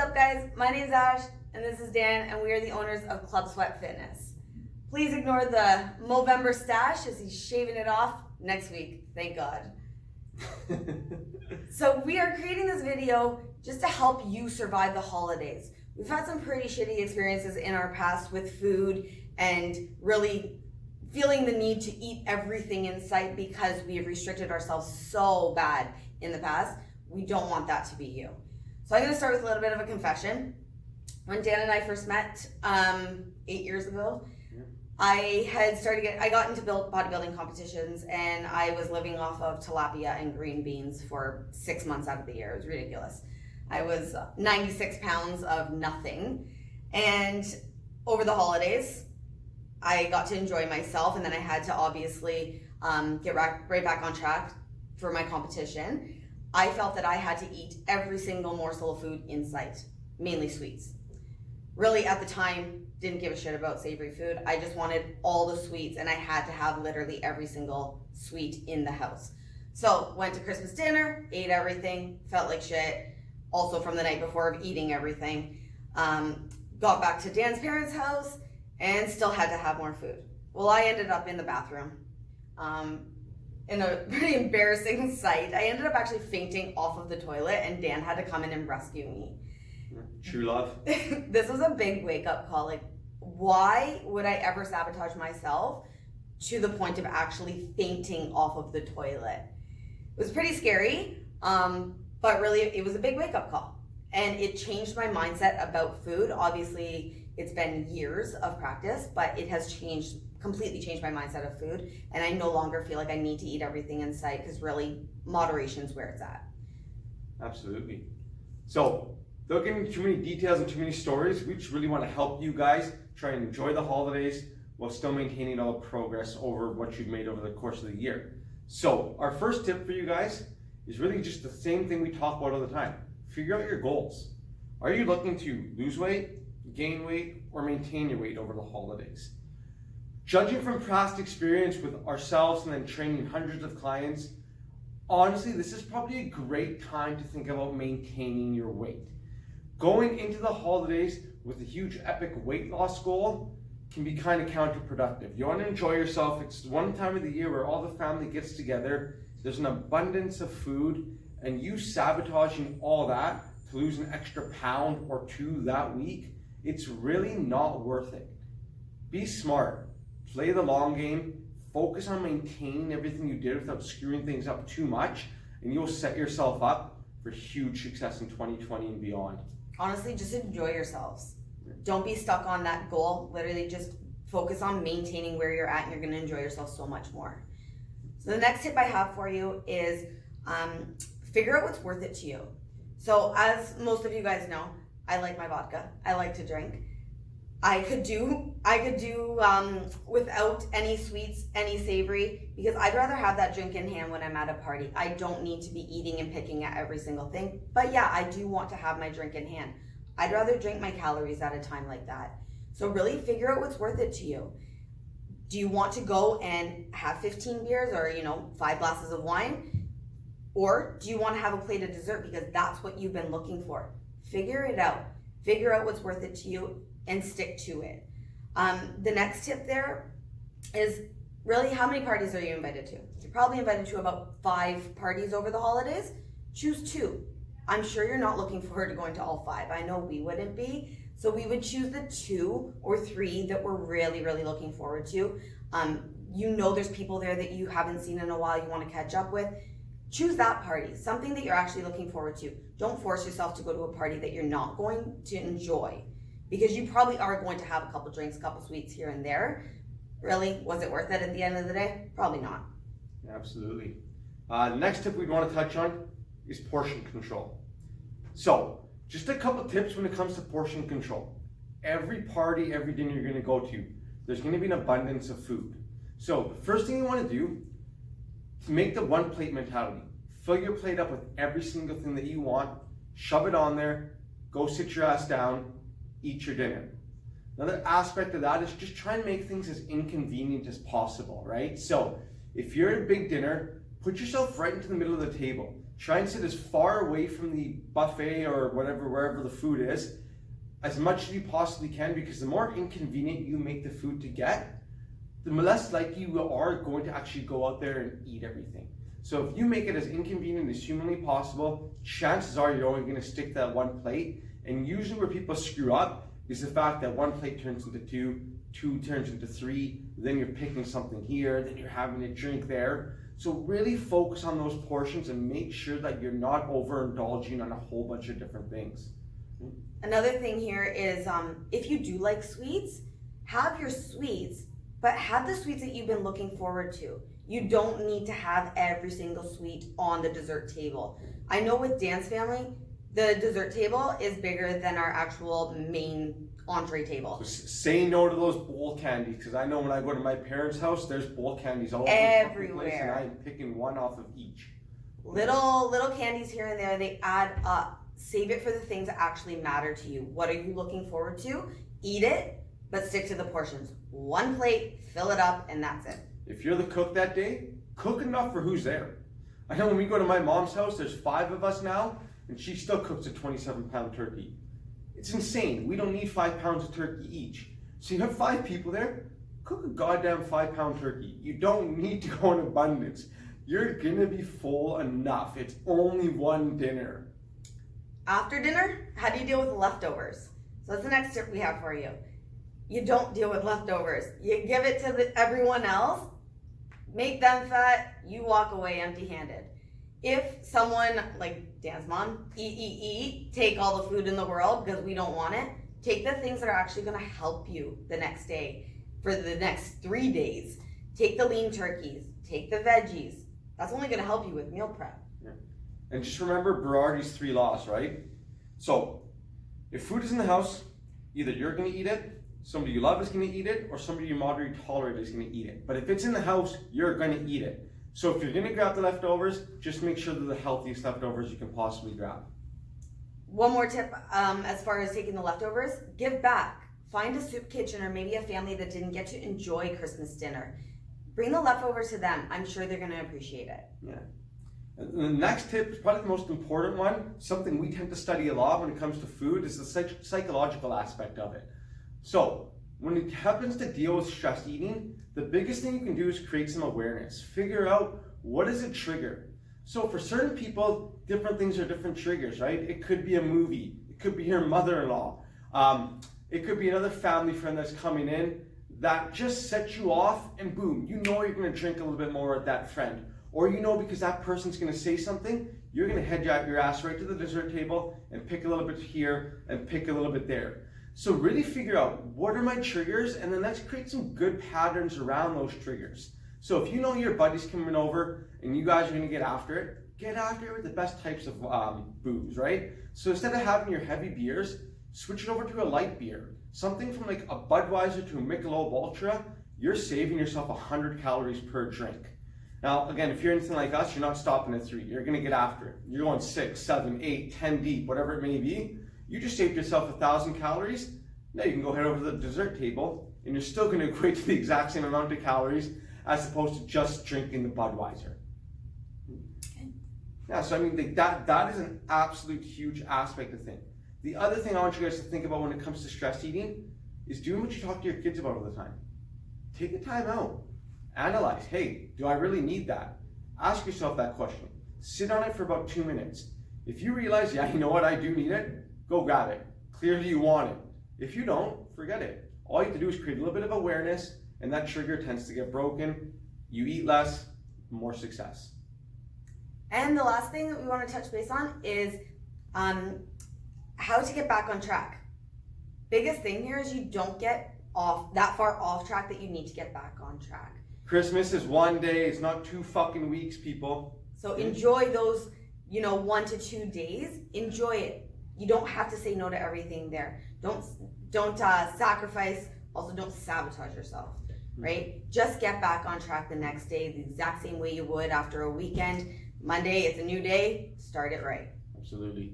up, guys? My name's Ash, and this is Dan, and we are the owners of Club Sweat Fitness. Please ignore the Movember stash as he's shaving it off next week, thank God. So we are creating this video just to help you survive the holidays. We've had some pretty shitty experiences in our past with food and really feeling the need to eat everything in sight because we have restricted ourselves so bad in the past. We don't want that to be you. So I'm going to start with a little bit of a confession. When Dan and I first met 8 years ago, I got into bodybuilding competitions, and I was living off of tilapia and green beans for 6 months out of the year. It was ridiculous. I was 96 pounds of nothing, and over the holidays, I got to enjoy myself, and then I had to obviously get right back on track for my competition. I felt that I had to eat every single morsel of food in sight, mainly sweets. Really, at the time, didn't give a shit about savory food. I just wanted all the sweets, and I had to have literally every single sweet in the house. So went to Christmas dinner, ate everything, felt like shit. Also from the night before of eating everything. Got back to Dan's parents' house and still had to have more food. Well, I ended up in the bathroom in a pretty embarrassing sight. I ended up actually fainting off of the toilet, and Dan had to come in and rescue me. True love. This was a big wake-up call. Like, why would I ever sabotage myself to the point of actually fainting off of the toilet? It was pretty scary, but really it was a big wake-up call. And it changed my mindset about food. Obviously, it's been years of practice, but it has completely changed my mindset of food. And I no longer feel like I need to eat everything in sight, because really, moderation is where it's at. Absolutely. So, without getting into too many details and too many stories, we just really want to help you guys try and enjoy the holidays while still maintaining all the progress over what you've made over the course of the year. So, our first tip for you guys is really just the same thing we talk about all the time. Figure out your goals. Are you looking to lose weight, gain weight, or maintain your weight over the holidays? Judging from past experience with ourselves and then training hundreds of clients, honestly, this is probably a great time to think about maintaining your weight. Going into the holidays with a huge epic weight loss goal can be kind of counterproductive. You want to enjoy yourself. It's one time of the year where all the family gets together. There's an abundance of food, and you sabotaging all that to lose an extra pound or two that week, it's really not worth it. Be smart. Play the long game. Focus on maintaining everything you did without screwing things up too much, and you'll set yourself up for huge success in 2020 and beyond. Honestly, just enjoy yourselves. Don't be stuck on that goal. Literally just focus on maintaining where you're at, and you're going to enjoy yourself so much more. So the next tip I have for you is figure out what's worth it to you. So as most of you guys know, I like my vodka. I like to drink. I could do without any sweets, any savory, because I'd rather have that drink in hand when I'm at a party. I don't need to be eating and picking at every single thing. But yeah, I do want to have my drink in hand. I'd rather drink my calories at a time like that. So really figure out what's worth it to you. Do you want to go and have 15 beers or 5 glasses of wine? Or do you want to have a plate of dessert because that's what you've been looking for? Figure it out. Figure out what's worth it to you and stick to it. The next tip there is really, how many parties are you invited to? You're probably invited to about 5 parties over the holidays. Choose 2. I'm sure you're not looking forward to going to all 5. I know we wouldn't be. So we would choose the 2 or 3 that we're really, really looking forward to. There's people there that you haven't seen in a while you want to catch up with. Choose that party, something that you're actually looking forward to. Don't force yourself to go to a party that you're not going to enjoy, because you probably are going to have a couple drinks, a couple sweets here and there. Really, was it worth it at the end of the day? Probably not. Absolutely. The next tip we'd want to touch on is portion control. So, just a couple tips when it comes to portion control. Every party, every dinner you're going to go to, there's going to be an abundance of food. So, the first thing you want to do is make the one plate mentality. Fill your plate up with every single thing that you want, shove it on there, go sit your ass down, eat your dinner. Another aspect of that is just try and make things as inconvenient as possible, right? So if you're at a big dinner, put yourself right into the middle of the table. Try and sit as far away from the buffet or whatever, wherever the food is, as much as you possibly can, because the more inconvenient you make the food to get, the less likely you are going to actually go out there and eat everything. So if you make it as inconvenient as humanly possible, chances are you're only going to stick to that one plate. And usually where people screw up is the fact that one plate turns into two, two turns into three, then you're picking something here, then you're having a drink there. So really focus on those portions and make sure that you're not overindulging on a whole bunch of different things. Another thing here is if you do like sweets, have your sweets, but have the sweets that you've been looking forward to. You don't need to have every single sweet on the dessert table. I know with Dan's family, the dessert table is bigger than our actual main entree table. So say no to those bowl candies, because I know when I go to my parents' house, there's bowl candies all over Everywhere. the place, and I'm picking one off of each. Little candies here and there, they add up. Save it for the things that actually matter to you. What are you looking forward to? Eat it, but stick to the portions. One plate, fill it up, and that's it. If you're the cook that day, cook enough for who's there. I know when we go to my mom's house, there's 5 of us now, and she still cooks a 27-pound turkey. It's insane. We don't need 5 pounds of turkey each. So you have 5 people there, cook a goddamn 5-pound turkey. You don't need to go in abundance. You're gonna be full enough. It's only one dinner. After dinner, how do you deal with leftovers? So that's the next tip we have for you. You don't deal with leftovers. You give it to everyone else, make them fat, you walk away empty-handed. If someone, like Dan's mom, eat, take all the food in the world because we don't want it, take the things that are actually gonna help you the next day, for the next 3 days. Take the lean turkeys, take the veggies. That's only gonna help you with meal prep. Yeah. And just remember Berardi's 3 laws, right? So, if food is in the house, either you're gonna eat it, somebody you love is gonna eat it, or somebody you moderately tolerate is gonna eat it. But if it's in the house, you're gonna eat it. So if you're gonna grab the leftovers, just make sure they're the healthiest leftovers you can possibly grab. One more tip as far as taking the leftovers, give back. Find a soup kitchen or maybe a family that didn't get to enjoy Christmas dinner. Bring the leftovers to them. I'm sure they're gonna appreciate it. Yeah. And the next tip is probably the most important one, something we tend to study a lot when it comes to food, is the psychological aspect of it. So, when it happens to deal with stress eating, the biggest thing you can do is create some awareness. Figure out what is a trigger. So for certain people, different things are different triggers, right? It could be a movie. It could be your mother-in-law. It could be another family friend that's coming in that just sets you off, and boom, you know you're gonna drink a little bit more with that friend. Or you know because that person's gonna say something, you're gonna head your ass right to the dessert table and pick a little bit here and pick a little bit there. So really figure out what are my triggers, and then let's create some good patterns around those triggers. So if you know your buddy's coming over and you guys are gonna get after it with the best types of booze, right? So instead of having your heavy beers, switch it over to a light beer. Something from like a Budweiser to a Michelob Ultra, you're saving yourself 100 calories per drink. Now, again, if you're anything like us, you're not stopping at 3. You're gonna get after it. You're going 6, 7, 8, 10 deep, whatever it may be. You just saved yourself 1,000 calories. Now you can go head over to the dessert table and you're still going to equate to the exact same amount of calories as opposed to just drinking the Budweiser. Okay. Yeah, so I mean that is an absolute huge aspect of thing. The other thing I want you guys to think about when it comes to stress eating is doing what you talk to your kids about all the time. Take the time out. Analyze, hey, do I really need that? Ask yourself that question. Sit on it for about 2 minutes. If you realize, yeah, you know what, I do need it, go grab it. Clearly you want it. If you don't, forget it. All you have to do is create a little bit of awareness, and that trigger tends to get broken. You eat less, more success. And the last thing that we want to touch base on is how to get back on track. Biggest thing here is you don't get that far off track that you need to get back on track. Christmas is one day, it's not 2 fucking weeks, people. So enjoy those, 1 to 2 days. Enjoy it. You don't have to say no to everything there. Don't sacrifice. Also, don't sabotage yourself, right? Just get back on track the next day the exact same way you would after a weekend. Monday, it's a new day. Start it right. Absolutely.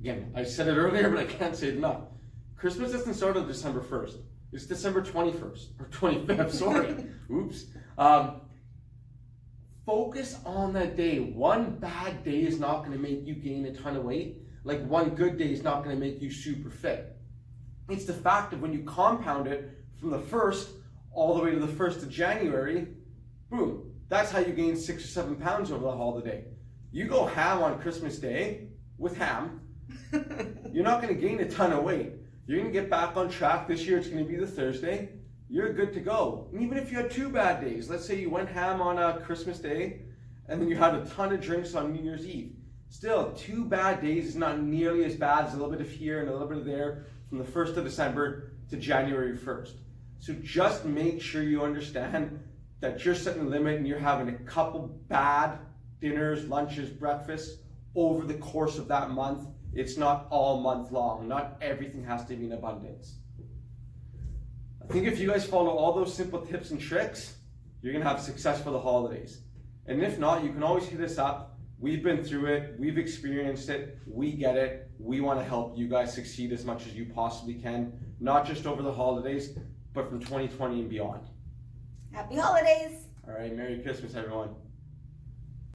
Again, I said it earlier, but I can't say it enough. Christmas doesn't start on December 1st. It's December 21st or 25th. Sorry. Oops. focus on that day. One bad day is not going to make you gain a ton of weight. Like one good day is not going to make you super fit. It's the fact of when you compound it from the 1st all the way to the 1st of January, boom, that's how you gain 6 or 7 pounds over the holiday. You go ham on Christmas Day with ham, you're not going to gain a ton of weight. You're going to get back on track. This year it's going to be the Thursday. You're good to go. And even if you had 2 bad days, let's say you went ham on a Christmas Day and then you had a ton of drinks on New Year's Eve. Still, 2 bad days is not nearly as bad as a little bit of here and a little bit of there from the 1st of December to January 1st. So just make sure you understand that you're setting a limit and you're having a couple bad dinners, lunches, breakfasts over the course of that month. It's not all month long. Not everything has to be in abundance. I think if you guys follow all those simple tips and tricks, you're going to have success for the holidays. And if not, you can always hit us up. We've been through it. We've experienced it. We get it. We want to help you guys succeed as much as you possibly can, not just over the holidays, but from 2020 and beyond. Happy holidays. All right. Merry Christmas, everyone.